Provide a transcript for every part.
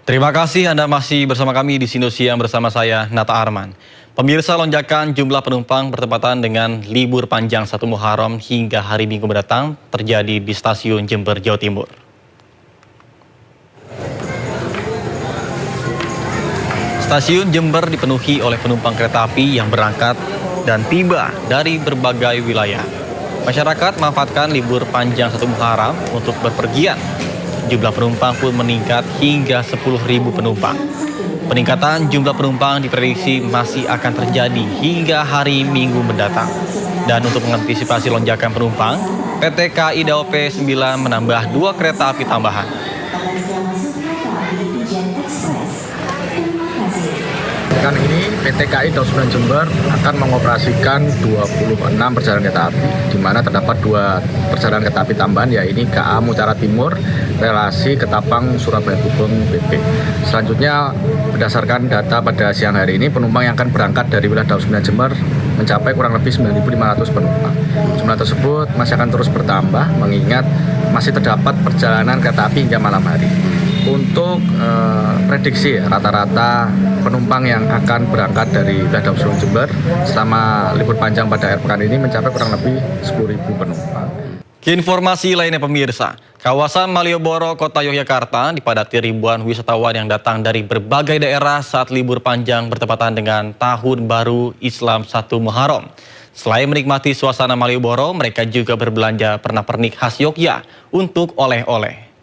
Terima kasih Anda masih bersama kami di Sindo Siang bersama saya, Nata Arman. Pemirsa, lonjakan jumlah penumpang bertepatan dengan libur panjang 1 Muharram hingga hari Minggu mendatang terjadi di stasiun Jember, Jawa Timur. Stasiun Jember dipenuhi oleh penumpang kereta api yang berangkat dan tiba dari berbagai wilayah. Masyarakat memanfaatkan libur panjang 1 Muharram untuk berpergian. Jumlah penumpang pun meningkat hingga 10.000 penumpang. Peningkatan jumlah penumpang diprediksi masih akan terjadi hingga hari Minggu mendatang. Dan untuk mengantisipasi lonjakan penumpang, PT KAI Daob 9 menambah 2 kereta api tambahan. Kan ini PT KAI Daob 9 Jember akan mengoperasikan 26 perjalanan kereta api, di mana terdapat 2 perjalanan kereta api tambahan, yaitu KA Mutiara Timur, relasi Ketapang Surabaya Gubeng BP. Selanjutnya, berdasarkan data pada siang hari ini, penumpang yang akan berangkat dari wilayah Daob 9 Jember mencapai kurang lebih 9.500 penumpang. Jumlah tersebut masih akan terus bertambah, mengingat masih terdapat perjalanan kereta api hingga malam hari. Untuk prediksi rata-rata penumpang yang akan berangkat dari wilayah Daob 9 Jember selama libur panjang pada akhir pekan ini mencapai kurang lebih 10.000 penumpang. Informasi lainnya pemirsa, kawasan Malioboro, Kota Yogyakarta dipadati ribuan wisatawan yang datang dari berbagai daerah saat libur panjang bertepatan dengan Tahun Baru Islam 1 Muharram. Selain menikmati suasana Malioboro, mereka juga berbelanja pernak-pernik khas Yogyakarta untuk oleh-oleh.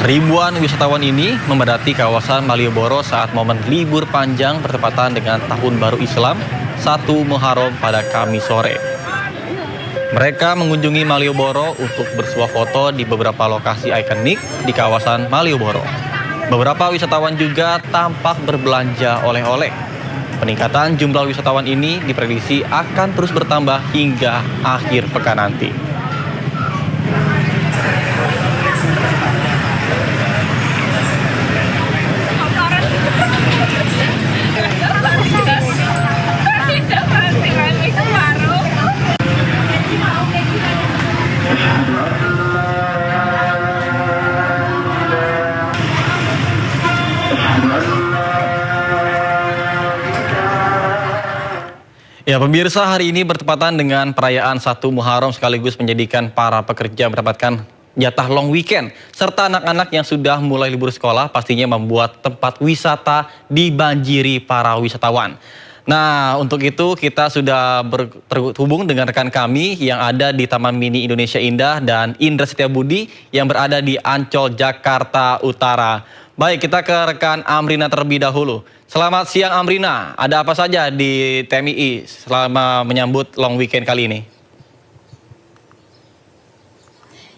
Ribuan wisatawan ini memadati kawasan Malioboro saat momen libur panjang bertepatan dengan Tahun Baru Islam 1 Muharram pada Kamis sore. Mereka mengunjungi Malioboro untuk bersuah foto di beberapa lokasi ikonik di kawasan Malioboro. Beberapa wisatawan juga tampak berbelanja oleh-oleh. Peningkatan jumlah wisatawan ini diprediksi akan terus bertambah hingga akhir pekan nanti. Ya pemirsa, hari ini bertepatan dengan perayaan 1 Muharram sekaligus menjadikan para pekerja mendapatkan jatah long weekend. Terta anak-anak yang sudah mulai libur sekolah pastinya membuat tempat wisata dibanjiri para wisatawan. Nah, untuk itu kita sudah terhubung dengan rekan kami yang ada di Taman Mini Indonesia Indah dan Indra Setiabudi yang berada di Ancol, Jakarta Utara. Baik, kita ke rekan Amrina terlebih dahulu. Selamat siang Amrina, ada apa saja di TMII selama menyambut long weekend kali ini?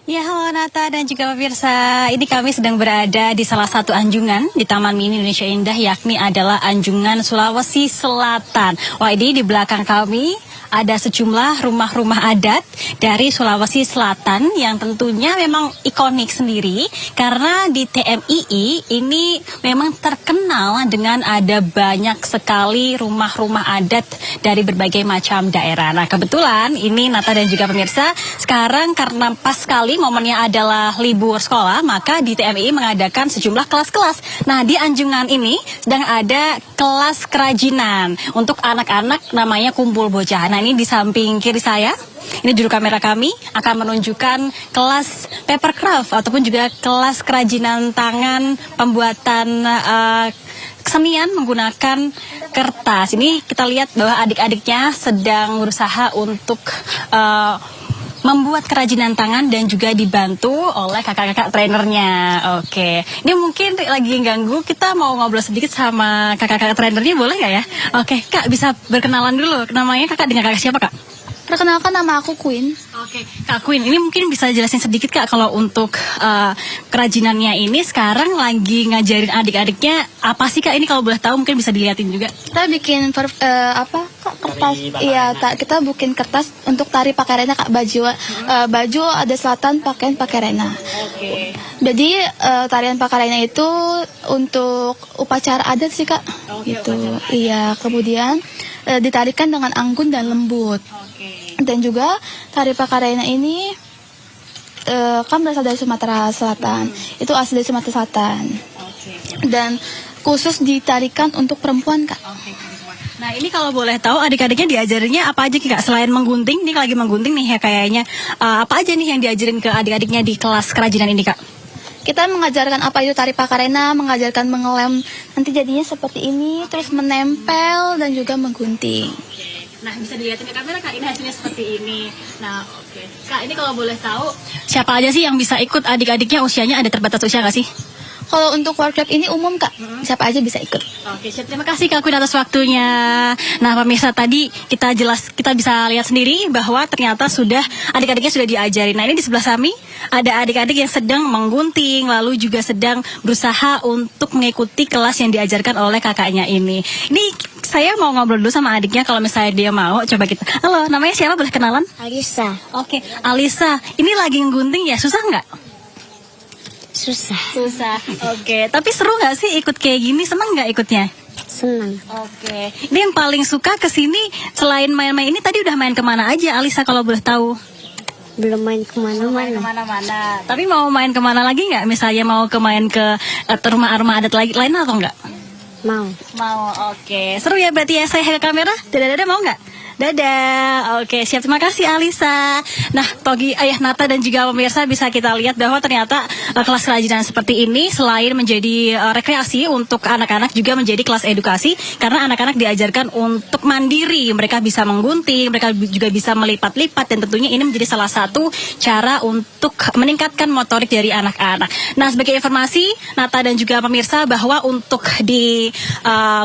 Ya, halo Nata dan juga pemirsa, ini kami sedang berada di salah satu anjungan di Taman Mini Indonesia Indah, yakni adalah Anjungan Sulawesi Selatan. Wah, ini di belakang kami ada sejumlah rumah-rumah adat dari Sulawesi Selatan yang tentunya memang ikonik sendiri karena di TMII ini memang terkenal dengan ada banyak sekali rumah-rumah adat dari berbagai macam daerah. Nah, kebetulan ini Nata dan juga pemirsa, sekarang karena pas sekali momennya adalah libur sekolah, maka di TMII mengadakan sejumlah kelas-kelas. Nah, di Anjungan ini sedang ada kelas kerajinan untuk anak-anak, namanya Kumpul Bocah. Nah, ini di samping kiri saya, ini juru kamera kami akan menunjukkan kelas papercraft ataupun juga kelas kerajinan tangan pembuatan kesenian menggunakan kertas. Ini kita lihat bahwa adik-adiknya sedang berusaha untuk membuat kerajinan tangan dan juga dibantu oleh kakak-kakak trainernya. Oke, ini mungkin lagi ganggu, kita mau ngobrol sedikit sama kakak-kakak trainernya, boleh nggak ya? Oke, Kak bisa berkenalan dulu. Namanya kakak dengan kakak siapa, Kak? Perkenalkan, nama aku Queen. Oke, Kak Queen, ini mungkin bisa jelasin sedikit Kak kalau untuk kerajinannya ini sekarang lagi ngajarin adik-adiknya apa sih Kak? Ini kalau boleh tahu mungkin bisa dilihatin juga. Kita bikin kertas. Iya, kita bikin kertas untuk tari pakai rena Kak, baju ada selatan, pakaian pakai rena. Oke. Jadi tarian pakai rena itu untuk upacara adat sih Kak. Gitu. Iya, kemudian ditarikan dengan anggun dan lembut. Dan juga tari pakarena ini kan berasal dari Sumatera Selatan. Itu asli dari Sumatera Selatan. Dan khusus ditarikan untuk perempuan, Kak. Nah ini kalau boleh tahu adik-adiknya diajarinnya apa aja Kak? Selain menggunting, ini lagi menggunting nih ya kayaknya. Apa aja nih yang diajarin ke adik-adiknya di kelas kerajinan ini Kak? Kita mengajarkan apa itu tari pakarena, mengajarkan mengelem nanti jadinya seperti ini, terus menempel dan juga menggunting. Nah bisa dilihatin ke kamera Kak, ini hasilnya seperti ini. Nah oke. Kak ini kalau boleh tahu siapa aja sih yang bisa ikut, adik-adiknya usianya ada terbatas usia nggak sih? Kalau untuk workshop ini umum, Kak, siapa aja bisa ikut. Oke, siap. Terima kasih Kak Queen atas waktunya. Nah, pemirsa tadi kita bisa lihat sendiri bahwa ternyata sudah adik-adiknya sudah diajari. Nah, ini di sebelah kami ada adik-adik yang sedang menggunting, lalu juga sedang berusaha untuk mengikuti kelas yang diajarkan oleh kakaknya ini. Ini saya mau ngobrol dulu sama adiknya kalau misalnya dia mau. Coba kita. Halo, namanya siapa? Boleh kenalan? Alisa. Oke, Alisa. Ini lagi nggunting ya? Susah nggak? Susah. Oke, tapi seru nggak sih ikut kayak gini? Seneng nggak ikutnya? Senang. Oke. Ini yang paling suka kesini selain main-main ini tadi udah main kemana aja Alisa kalau boleh tahu? Belum main kemana-mana. Kemana-mana. Tapi mau main kemana lagi nggak? Misalnya mau main ke rumah-rumah adat lagi lain atau nggak? Mau. Mau. Oke. Seru ya berarti ya, saya ke kamera. Dadah mau nggak? Dadah. Oke, siap. Terima kasih Alisa. Nah, bagi Ayah Nata dan juga pemirsa bisa kita lihat bahwa ternyata kelas kerajinan seperti ini selain menjadi rekreasi untuk anak-anak juga menjadi kelas edukasi karena anak-anak diajarkan untuk mandiri. Mereka bisa menggunting, mereka juga bisa melipat-lipat dan tentunya ini menjadi salah satu cara untuk meningkatkan motorik dari anak-anak. Nah, sebagai informasi Nata dan juga pemirsa bahwa untuk di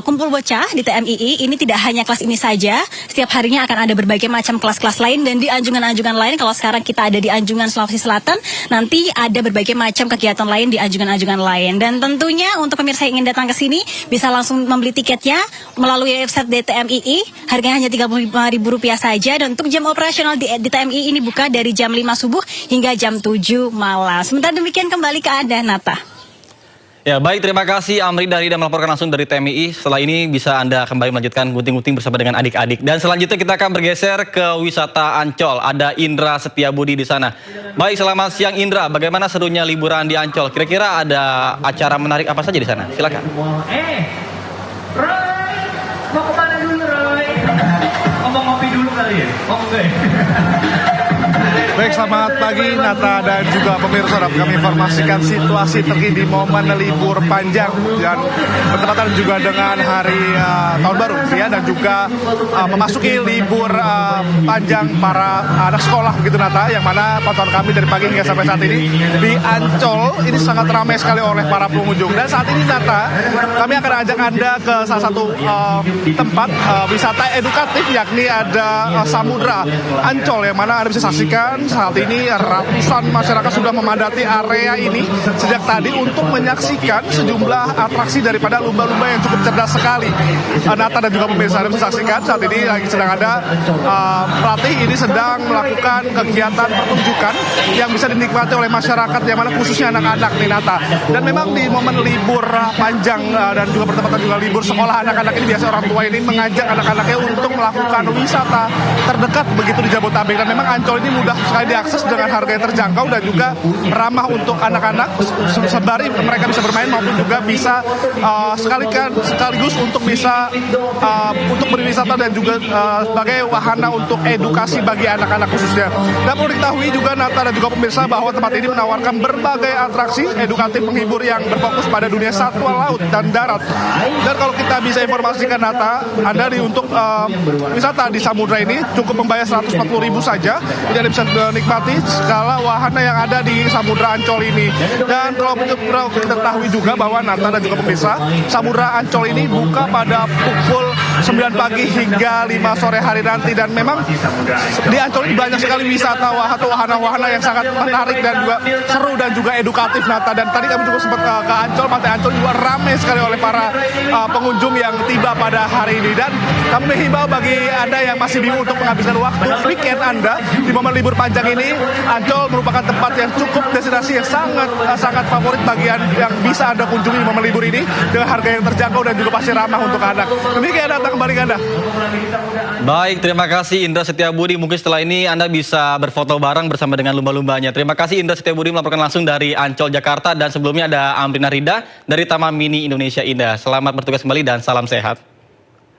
Kumpul Bocah di TMII ini tidak hanya kelas ini saja, setiap harinya akan ada berbagai macam kelas-kelas lain dan di anjungan-anjungan lain. Kalau sekarang kita ada di Anjungan Sulawesi Selatan, nanti ada berbagai macam kegiatan lain di anjungan-anjungan lain. Dan tentunya untuk pemirsa yang ingin datang ke sini bisa langsung membeli tiketnya melalui website DTMII. Harganya hanya Rp35.000 saja dan untuk jam operasional di TMII ini buka dari jam 5 subuh hingga jam 7 malam. Sementara demikian kembali ke Anda Nata. Ya baik, terima kasih Amri Darida melaporkan langsung dari TMII. Setelah ini bisa Anda kembali melanjutkan gunting-gunting bersama dengan adik-adik. Dan selanjutnya kita akan bergeser ke wisata Ancol. Ada Indra Setiabudi di sana. Baik, selamat siang Indra. Bagaimana serunya liburan di Ancol? Kira-kira ada acara menarik apa saja di sana? Silakan. Roy, mau kemana dulu Roy? Ngomong ngopi dulu kali ya? Oke. Baik, selamat pagi Nata dan juga pemirsa. Kami informasikan situasi terkini momen libur panjang dan bertepatan juga dengan hari tahun baru ya, dan juga memasuki libur panjang para anak sekolah begitu Nata, yang mana pantauan kami dari pagi hingga sampai saat ini di Ancol ini sangat ramai sekali oleh para pengunjung. Dan saat ini Nata, kami akan ajak Anda ke salah satu tempat wisata edukatif, yakni ada Samudra Ancol, yang mana Anda bisa saksikan saat ini ratusan masyarakat sudah memadati area ini sejak tadi untuk menyaksikan sejumlah atraksi daripada lumba-lumba yang cukup cerdas sekali. Nata dan juga pemirsa Anda bisa saksikan saat ini lagi sedang ada pelatih ini sedang melakukan kegiatan pertunjukan yang bisa dinikmati oleh masyarakat, yang mana khususnya anak-anak nih Nata. Dan memang di momen libur panjang dan juga bertepatan juga libur sekolah anak-anak ini, biasa orang tua ini mengajak anak-anaknya untuk melakukan wisata terdekat begitu di Jabodetabek. Dan memang Ancol ini mudah sekali diakses dengan harga yang terjangkau dan juga ramah untuk anak-anak, sembari mereka bisa bermain maupun juga bisa sekaligus untuk bisa untuk berwisata dan juga sebagai wahana untuk edukasi bagi anak-anak khususnya. Dan perlu diketahui juga Nata dan juga pemirsa bahwa tempat ini menawarkan berbagai atraksi edukatif penghibur yang berfokus pada dunia satwa laut dan darat. Dan kalau kita bisa informasikan Nata, Anda untuk wisata di Samudra ini cukup membayar Rp140.000 saja. Jadi Anda bisa menikmati segala wahana yang ada di Samudra Ancol ini. Dan kalau kita ketahui juga bahwa Nata dan juga pemirsa, Samudra Ancol ini buka pada pukul 9 pagi hingga 5 sore hari nanti. Dan memang di Ancol ini banyak sekali wisata atau wahana-wahana yang sangat menarik dan juga seru dan juga edukatif Nata. Dan tadi kami juga sempat ke Ancol, Pantai Ancol juga ramai sekali oleh para pengunjung yang tiba pada hari ini. Dan kami menghimbau bagi Anda yang masih bingung untuk menghabiskan waktu weekend Anda di momen libur panjang panjang ini, Ancol merupakan tempat yang cukup destinasi yang sangat favorit bagi yang bisa Anda kunjungi momen libur ini dengan harga yang terjangkau dan juga pasti ramah untuk anak. Demikian datang kembali ke Anda. Baik, terima kasih Indra Setiabudi. Mungkin setelah ini Anda bisa berfoto bareng bersama dengan lumba-lumbanya. Terima kasih Indra Setiabudi melaporkan langsung dari Ancol, Jakarta. Dan sebelumnya ada Amrina Rida dari Taman Mini Indonesia Indah. Selamat bertugas kembali dan salam sehat.